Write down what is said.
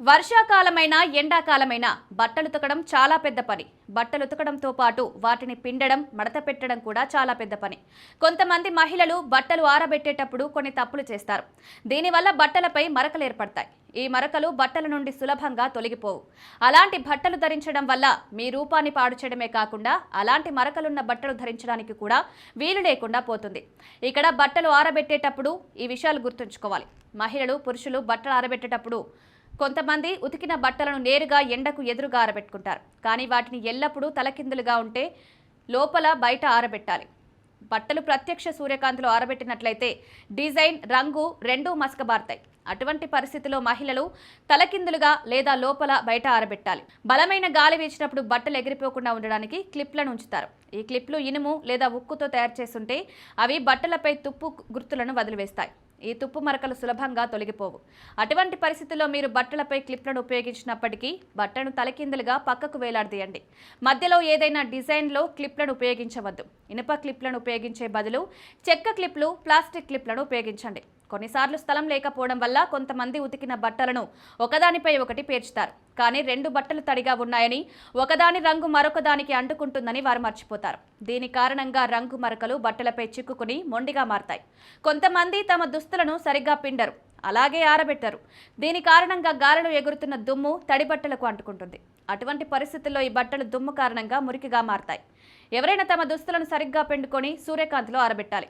వర్షాకాలమైనా ఎండాకాలమైనా బట్టలు ఉతకడం చాలా పెద్ద పని. బట్టలు ఉతకడంతో పాటు వాటిని పిండడం, మడత పెట్టడం కూడా చాలా పెద్ద పని. కొంతమంది మహిళలు బట్టలు ఆరబెట్టేటప్పుడు కొన్ని తప్పులు చేస్తారు. దీనివల్ల బట్టలపై మరకలు ఏర్పడతాయి. ఈ మరకలు బట్టల నుండి సులభంగా తొలగిపోవు. అలాంటి బట్టలు ధరించడం వల్ల మీ రూపాన్ని పాడు చేయడమే కాకుండా అలాంటి మరకలున్న బట్టలు ధరించడానికి కూడా వీలు లేకుండా పోతుంది. ఇక్కడ బట్టలు ఆరబెట్టేటప్పుడు ఈ విషయాలు గుర్తుంచుకోవాలి. మహిళలు, పురుషులు బట్టలు ఆరబెట్టేటప్పుడు కొంతమంది ఉతికిన బట్టలను నేరుగా ఎండకు ఎదురుగా ఆరబెట్టుకుంటారు. కానీ వాటిని ఎల్లప్పుడూ తలకిందులుగా ఉంటే లోపల బయట ఆరబెట్టాలి. బట్టలు ప్రత్యక్ష సూర్యకాంతిలో ఆరబెట్టినట్లయితే డిజైన్, రంగు రెండూ మసకబారుతాయి. అటువంటి పరిస్థితిలో మహిళలు తలకిందులుగా లేదా లోపల బయట ఆరబెట్టాలి. బలమైన గాలి వీచినప్పుడు బట్టలు ఎగిరిపోకుండా ఉండడానికి క్లిప్లను ఉంచుతారు. ఈ క్లిప్లు ఇనుము లేదా ఉక్కుతో తయారు చేస్తుంటే అవి బట్టలపై తుప్పు గుర్తులను వదిలివేస్తాయి. ఈ తుప్పు మరకలు సులభంగా తొలగిపోవు. అటువంటి పరిస్థితుల్లో మీరు బట్టలపై క్లిప్లను ఉపయోగించినప్పటికీ బట్టను తలకిందులుగా పక్కకు వేలాడదీయండి. మధ్యలో ఏదైనా డిజైన్లో క్లిప్లను ఉపయోగించవద్దు. ఇనుప క్లిప్లను ఉపయోగించే బదులు చెక్క క్లిప్లు, ప్లాస్టిక్ క్లిప్లను ఉపయోగించండి. కొన్నిసార్లు స్థలం లేకపోవడం వల్ల కొంతమంది ఉతికిన బట్టలను ఒకదానిపై ఒకటి పేర్చుతారు. కానీ రెండు బట్టలు తడిగా ఉన్నాయని, ఒకదాని రంగు మరొకదానికి అంటుకుంటుందని వారు మర్చిపోతారు. దీని కారణంగా రంగు మరకలు బట్టలపై చిక్కుకుని మొండిగా మారతాయి. కొంతమంది తమ దుస్తులను సరిగ్గా పిండరు, అలాగే ఆరబెట్టరు. దీని కారణంగా గాలిలో ఎగురుతున్న దుమ్ము తడి బట్టలకు అంటుకుంటుంది. అటువంటి పరిస్థితుల్లో ఈ బట్టలు దుమ్ము కారణంగా మురికిగా మారతాయి. ఎవరైనా తమ దుస్తులను సరిగ్గా పిండుకొని సూర్యకాంతిలో ఆరబెట్టాలి.